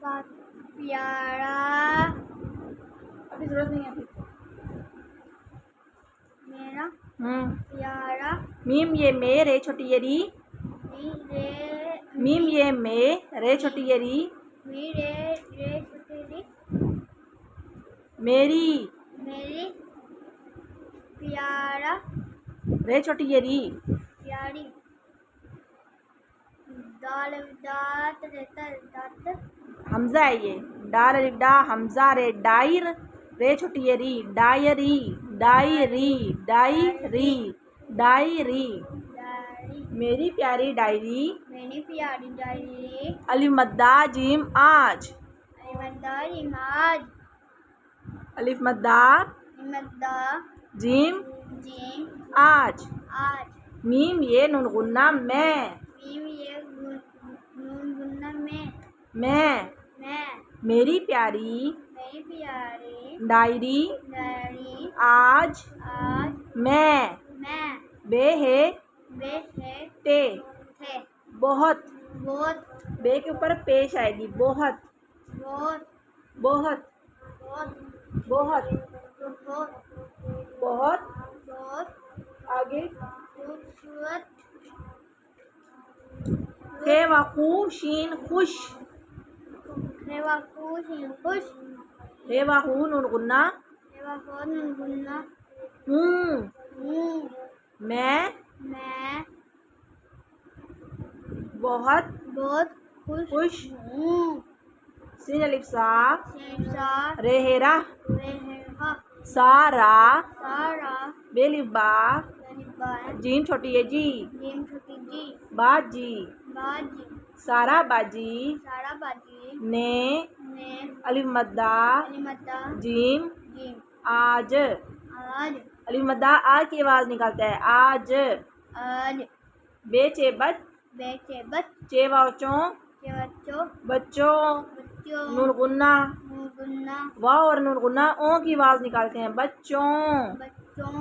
प्यारा, अभी जरूरत नहीं है अभी। मेरा प्यारा। मीम ये मे रे छोटी ये री। मीम ये मे रे छोटी ये री। रे छोटी री। मेरी मेरी प्यारा, रे छोटी ये री। प्यारी। दाल दात रहता दात। हमजा है ये। डाल अलिफ डा हमजा रे डायर रे छोटी ये री। Diary diary diary diary. मेरी प्यारी डायरी। मेरी प्यारी डायरी। अलिफ मद्दा जीम आज। आज। अलिफ मद्दा मद्दा जीम जीम आज। आज। मीम ये नून गुन्ना मैं। मीम ये नून गुन्ना में। मैं मेरी प्यारी मेरी प्यारी डायरी डायरी। आज आज मैं बे है बे है ते थे। बहुत बहुत बे के ऊपर पेश आएगी बहुत बहुत बहुत बहुत बहुत बहुत बहुत। बहुत आगे खूबसूरत। खे वाकू शीन खुश। रेवा खुश खुश। हे वाहू नून गुन्ना रेवा बहुत गुन्ना। हूँ। मैं बहुत बहुत खुश हूँ। सीन अलिफ सा शेषा रेहेरा रेहा सारा सारा। बेलिबा गरीबान जीम छोटी है जी। जीम छोटी जी बाजी बाजी। सारा बाजी सारा बाजी ने अलिफ मद्दा अलिमता जीम जीम आज। आज। अलिफ मद्दा आ की आवाज निकालता है आज। आज। बेचे बच बेचे बच चे वाचों के बच्चों बच्चों बच्चों नून गुन्ना गुन्ना वाह और नून गुन्ना ओ की आवाज निकालते हैं बच्चों। बच्चों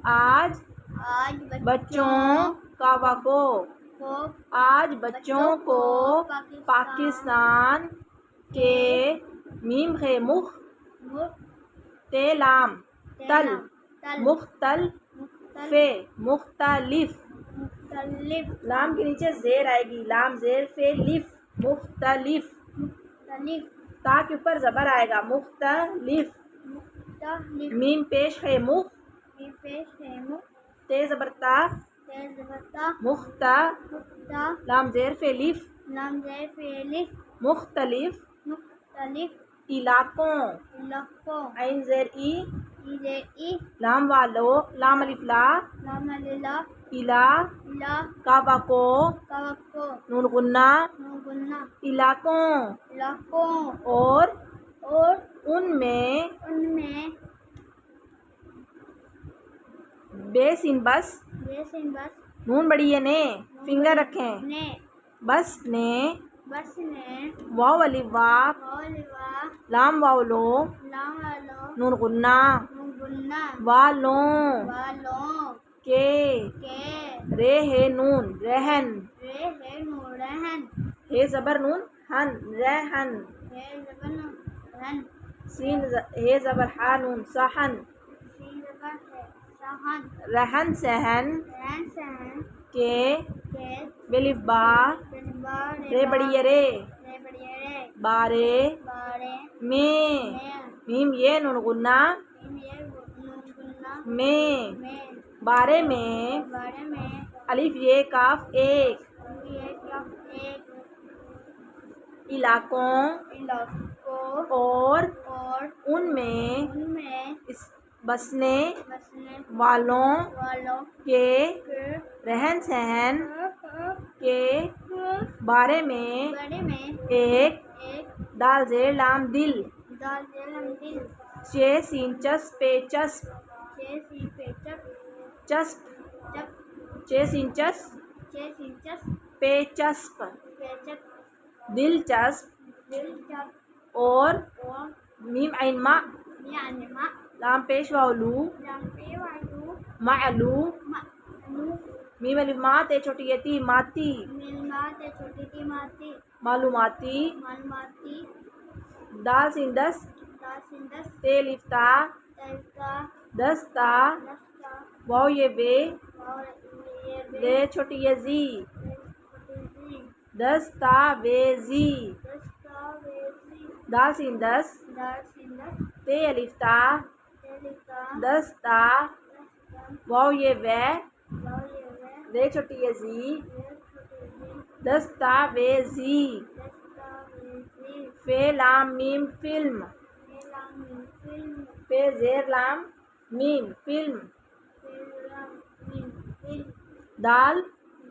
आज आज बच्चों का वाको को आज बच्चों को पाकिस्तान के मीम खे मुख ते लाम तल मुख्तल फे मुख्तलिफ। मुख्तलिफ लाम के नीचे जेर आएगी लाम जेर फे लिफ मुख्तलिफ। मुख्तलिफ ता के ऊपर जबर आएगा मुख्तलिफ। मुख्तलिफ। मीम पेश है मुख पेश है मुख ते जबरता तेज बता मुख्ता मुख्ता। लाम जेर फे लिफ नाम जय फेलिफ मुख्तलिफ मुख्तलिफ इलाकों। इलाकों। आइन जेर ई इजे ई लाम वालो लाम अलिफ ला नाम अलिला इला इला कावाको कवको नून गुन्ना गुन्ना इलाकों। इलाकों। और और उनमें उनमें बेसिन बस जैसे बस नून बड़ी है ने फिंगर रखें ने बस ने बस ने वाव अलिफ वाव वालिवा लाम वावलो लालो नून गुन्ना गुन्ना वालों वालों के के रे है नून रहन रे है नूरहन हे जबर नून हन रहन। है जबन रन सीन हे जबर हा नून सहन सी जबन है सहन रहन सहन रन सहन के के बेलिफ बा दरबार रे बड़ी है रे रे बढ़िया रे बारे बारे में में मीम ये नून गुन्ना ये गुन्ना में में बारे में बारे में अलिफ ये काफ एक ये क्या एक इलाकों इलाकों और और उनमें उनमें इस बसने बसने वालों वालों के के रहन सहन के बारे में बारे में एक एक दाल जेर लाम दिल दाल जेलम दिल चे सीन चस्प पे चस्प छे सी पे चप चस्प चप चे सीन चस्प छे सी चप पे चस्प पे चप दिलचस्प दिल चप और और मीम आइन मा यानी मा लाम पेश वालू लंबे वालू मालू मा नु मीम अलिफ मा ते छोटी यती माती मिलमा ते छोटी की माती मालूमाती मालूमाती दाल सीन दस दाल सीन दस ते लिफ ता तलता दस्ता दस्ता वाव ये बे और ये रे छोटी ये जी छोटी दस्तावेजी दस्तावेजी दाल सीन दस दाल सीन दस ते अलिफ ता तलता दस्ता दस्ता वाव ये वे और ये रे छोटी ये जी छोटी दस्तावेजी दस्तावेजी फे लाम मीम फिल्म फिल्म फे जेर लाम मीम फिल्म फिल्म दाल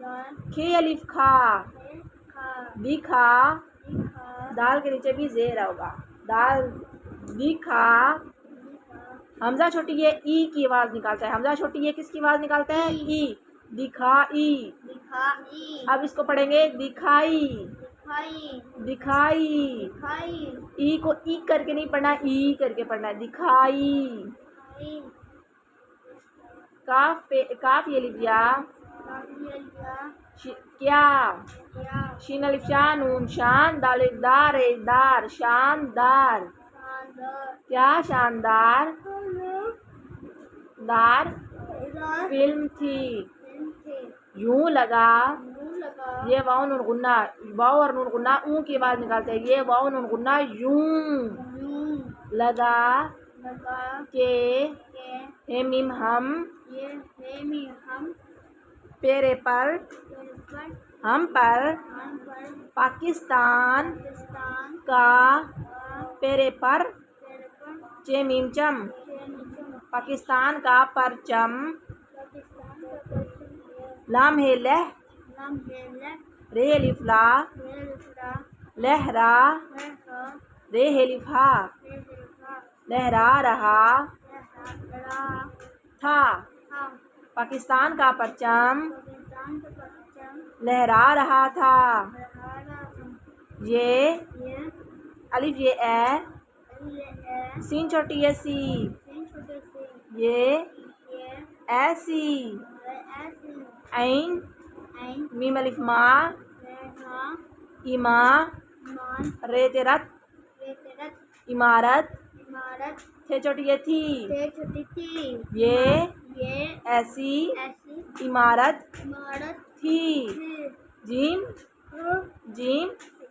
दाल खे अलिफ खा खा दिखा दिखा दाल के नीचे भी जेर होगा दाल दिखा हमजा छोटी ये ई की आवाज निकालता है हमजा छोटी ये किसकी आवाज निकालता है ई दिखाई दिखाई अब इसको पढ़ेंगे दिखाई दिखाई दिखाई दिखाई ई को ई करके नहीं पढ़ना ई करके पढ़ना है दिखाई दिखाई काफ ये लिखिया क्या क्या शीन अलिफ शान नून शान दाल एक दार एक दार शानदार शानदार क्या शानदार दार इधर फिल्म थी फिल्म थे यूं लगा मुंह लगा ये वाव नून गुन्ना वाव और नून गुन्ना ऊ की आवाज निकालते हैं ये वाव नून गुन्ना यूं यूं लगा लगा के के हे मीम हम ये है मी हम पेरे पर पर हम पर हम पर पाकिस्तान पाकिस्तान का का पेरे पर पेड़ पर चे मीम चम के नीचे पाकिस्तान का परचम पाकिस्तान का परचम लाम है लह नाम है रे लिफला लहरा लहरा लहरा रे है लिफा लहरा लहरा रहा लहरा था था पाकिस्तान का परचम पाकिस्तान का परचम लहरा रहा था लहरा था ये ये अलिफ ये ए ये सीन छोटी ये सी सीन छोटे से ये ये ऐसी ऐसी ऐन ऐन मीम अलिफ मा रहना इमा मान रे तेरत बेतरत इमारत इमारत थे छोटी ये थी से छोटी थी ये ये ऐसी ऐसी इमारत इमारत थी थी जीम जीम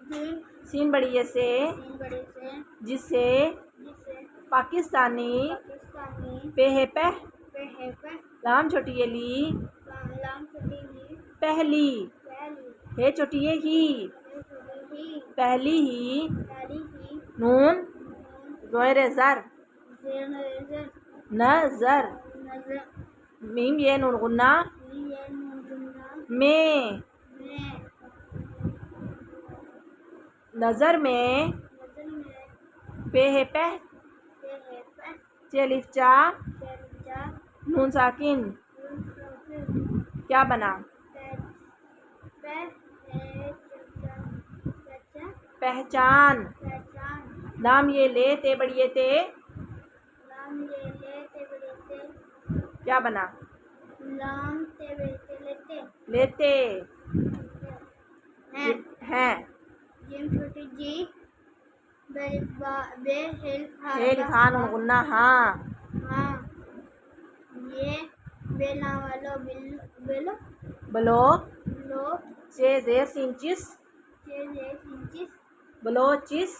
जिन सीन बड़ी ये से तीन बड़े से जिसे जिसे पाकिस्तानी पाकिस्तानी पेह पह पे लाम छोटी ये ली लाम छोटी ही पहली पहली हे छोटी ये ही छोटी ही पहली ही पहली ही नून जोरे जर जेर नजर नजर नजर मीम ये नून गुन्ना ये मुंजुना में में नजर में नजर में पेह पह से है पे चलिफ चा चर्चा नून साकिन क्या बना पहचान पहचान नाम ये ले ते बड़िए ते लाम ले लेते बड़े क्या बना लाम ते बेटे लेते लेते हैं हैं जिम छोटी जी बे बे हेल हेल खान गुन्ना हाँ हाँ ये बेला वालो बिल बेलो बलो लो चे जे सिंचिस ये इंचिस बलोचिस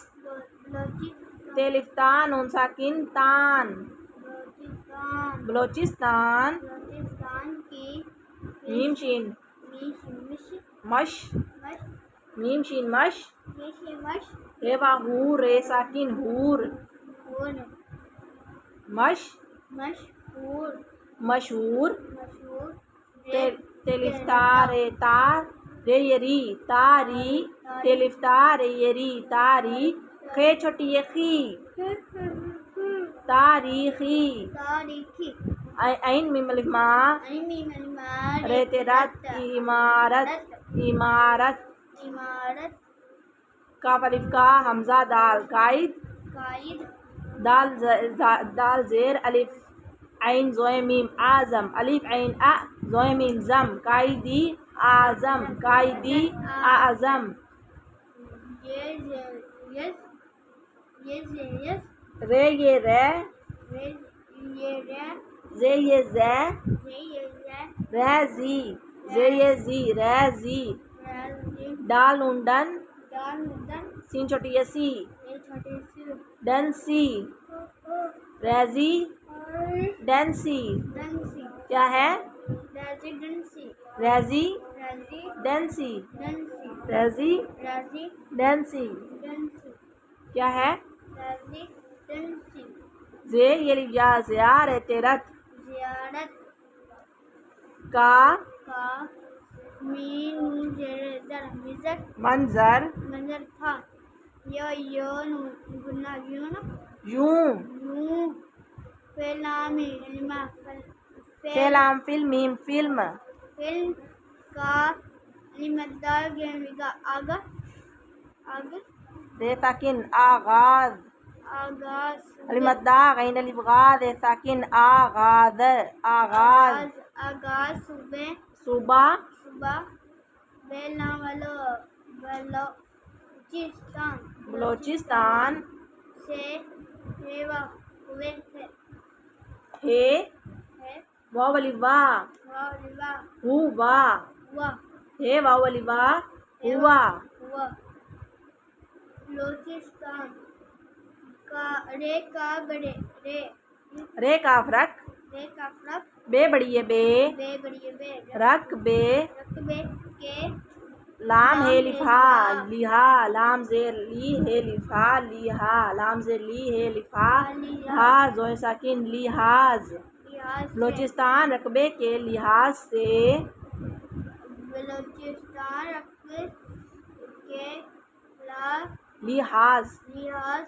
लोची तेलिफ्तान नून साकिन तान बलोचिस्तान बलोचिस्तान बलोचिस्तान की मीम शीन मिश मश मश मीम शीन मश मश हेवा हूर रे साकिन हूर होन मश मशहूर मशहूर मशहूर तेलिफ्तार रे तार रे यरी तारी तेलिफ्तार रे यरी तारी खे छोटी ये खी तारीखी तारीखी ऐन मीम अलिफ मा अमी मलमार रे तेरत इमारत इमारत इमारत काफ अलिफ का हमजा दाल कायद कायद दाल जेर अलिफ ऐन जोए मीम आजम अलिफ ऐन आ जोए मीम जम कायदी आजम कायदी आजम ये ये से यस, रे ये रे, रे ये रे, जे ये जे, ये रे, रैजी, जे ये जी, रैजी, राजी, डाल नून डन, दान दन, सीन छोटी ये सी, ये छोटे से, डन सी, रैजी, डेंसी, डेंसी, क्या है? रेजिडेंसी, रैजी, राजी, डेंसी, डेंसी, रैजी, राजी, डेंसी, डेंसी, क्या है? राजी, डेंसी, जे ये लिया ज़ियारत रत, ज़ियारत का का मीनू जर मिजर मंजर, मंजर था, यो गुना यून यूं, यूं फिल्मी इल्मा फेलाम फिल्मीम फिल्म, फिल्म का लिमदार गेमिका आगा आग रे साकिन आगाज, आगाज अलिमद्दा गैन अलिबगाद रे साकिन आगाज, आगाज, आगाज सुबह सुबह, सुबह बेला वालो बलोचिस्तान बलोचिस्तान, से रेवा हुए थे हे है वावली वाह, वाह हुआ, हुआ हे वावली वाह, हुआ, हुआ बलोचिस्तान का रे का बड़े रे काफ रख, रे का फ्रक बे बड़ी है बे, बड़ी बे रख बे, रकबे के लाम लाम हे हे लिफा, लिफा, लिहा, लाम जेर ली हे लिफा, लिहा, लाम जेर ली हे लिफा, लिहा, हा जोए साकिन लिहाज, लिहाज से बलोचिस्तान रकबे के लिहाज से, बलोचिस्तान रकबे के ला लिहाज, लिहाज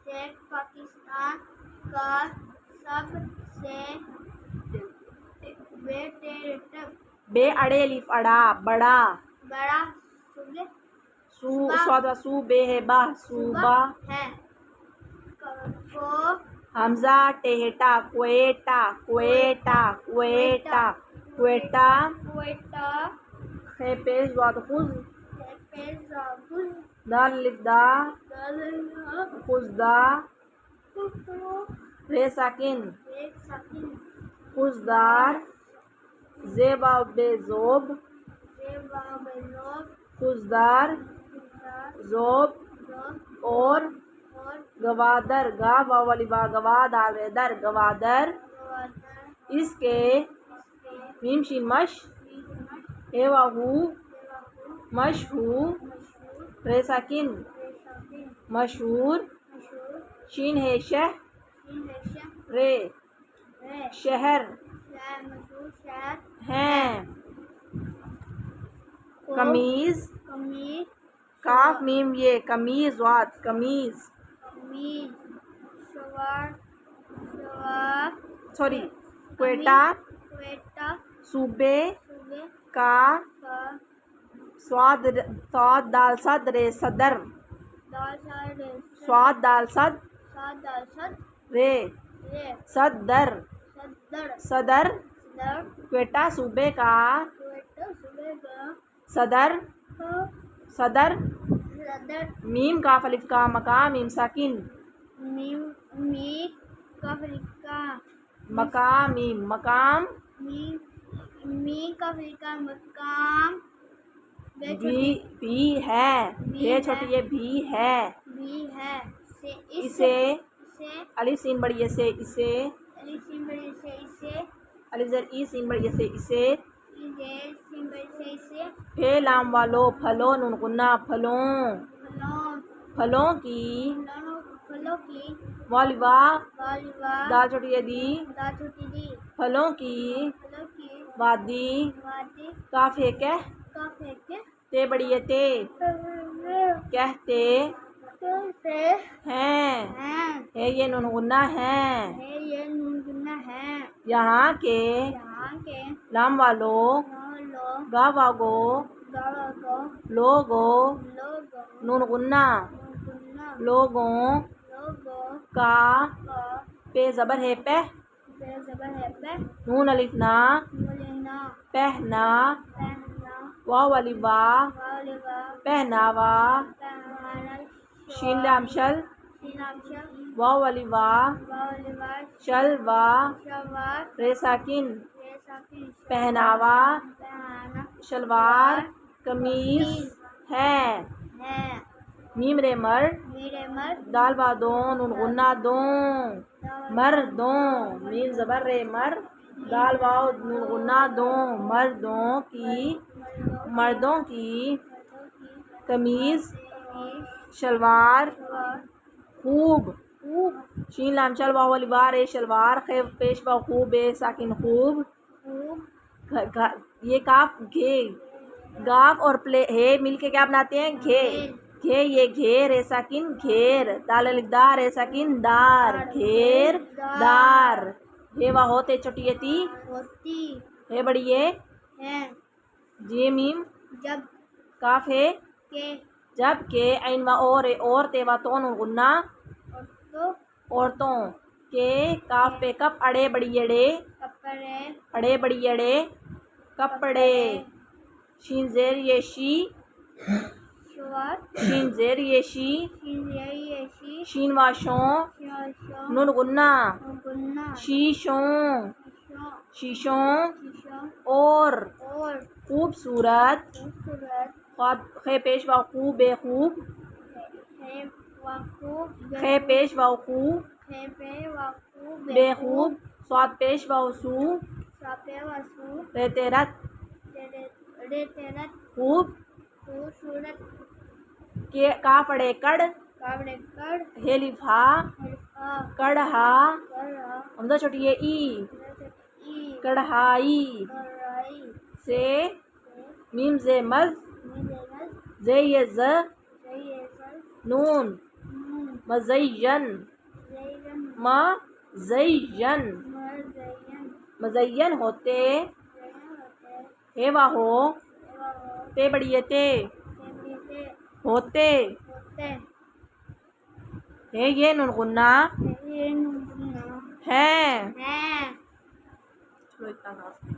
से पाकिस्तान का सबसे बे अड़े लिफ अड़ा, बड़ा, बड़ा सूबे सू सूबा, स्वाद सू बे है बा, सूबा, है को हमजा टेहटा, क्वेटा, क्वेटा, क्वेटा, क्वेटा, क्वेटा खे पेश वाद खुज, पेजाबुल दाल लिफ दा, दालहा खुज दा, कुकरो रे साकिन, एक सकिन खुजदार, जेबा बेजोब, सेवा बेलोब खुजदार, जोब लोब और और गवादर, गा वाली बा गवाद आवेदर, गवादर, गवादर इसके इसके मीम शीन मश, बीच हे वाहू, सेवा मशहू, मशहूर रे साकिन, रेशमिन मशहूर, मशहूर शीन है शह, इन रेशम रे है शहर शहर मशहूर शहर हैं, को कमीज, कमीज काफ मीम ये कमीज वाद, कमीज, कमीज सवार सवार सॉरी, क्वेटा, क्वेटा सूबे सूबे का का स्वाद, स्वाद दाल सद रे सदर, दाल सारे स्वाद दाल सद सात दाल सद रे रे सदर, सदर सदर, सदर क्वेटा सूबे का क्वेटा सूबे का सदर, सदर, सदर मीम काफ अलिफ का मकाम मीम साकिन, मीम मी कफ्रिका मकाम मीम मकाम, मी कफ्रिका मकाम भी है, भी ये है। छोटी ये भी है, भी है से इसे इसे अलिफ सीन बड़ी ये से इसे, अली सिंबड़ी से इसे अलिफ जर ई सीन बड़ी ये से इसे, इसे सिंबड़ी से इसे फे लाम वालो फलो नुन गुन्ना फलों, फलों फलों की, फलों की वालिबा वालिवा दाल छोटी ये दी, दा छुट्टी दी फलों की फलों की वादी, वादी काफे कह का फेंके ते बड़ी ये ते, कहते कहते हैं, हैं है ये नुन गुन्ना है, ये नून है यहाँ के यहाँ के लाम वालो लोग गावागो गावा को लोगो लोग नून गुन्ना लोगों लोगों का का पे जबर है पे, जबर है पे नून अलिफ ना बोलेना पहना, पहना वाव अलिफ वा वालिवा पहनावा, पहनाना शीन लाम शल शीन अक्षर वाव वाली वाह, वालिवार शल वाह, शवार रे साकिन, रेसाकी पहनावा, पहना शलवार, कमीज है। मीम रे मर, मेरे मर दाल बा दो, नून गुन्ना दो, मर्दों। मीम ज़बर रे मर, दाल वाव नून गुन्ना दो, मर्दों की कमीज शलवार खूब। शीन लाम चल वाव वाली बार ए शलवार, खे पेश बा खूब ए साकिन खूब। ये काफ घे, गाफ और प्ले हे मिलके क्या बनाते हैं? घे। घे ये घेर ए साकिन घेर, दाल अलिफ दार ए साकिन दार, घेर दार। हे वा होते छोटी ये ती, होती हे बड़ी ये, है जी मीम जब काफ है, के जब के ऐन वा और ए और तेवा तो नून गुन्ना और तो औरतों के काफ पे कप अड़े बड़ी अड़े, कपड़े अड़े बड़ी अड़े कपड़े। शीन जेर ये शी, शुआर शीन जेर ये शी, शीन शीन वाशों नून गुन्ना गुन्ना शीशों, शीशों और और खूबसूरत, खूबसूरत खे पेश वा खूब बेखूब, है वकूब खे पेश वा खूब है पे वकूब बेखूब, स्वाद पेश वा सू, सापे वसू रेतेरत रे तेरा खूब, खूबसूरत के काफ अड़े कड़, कावड़े कर हे लिफा हल्का कढ़ा, कर हमजा छोटी ये ई, ई कढ़ाई कराई से। मीम जे मज, मिलेगा जे ये ज, सही है सर नून मज़य्यन, जैन मज़य्यन, मर जैन मज़य्यन होते, होते हे वा हो, एवं ते बड़ी ये ते, होते होते, होते हे ये नून गुन्ना ये नुना है। है चलो इतना काफी है।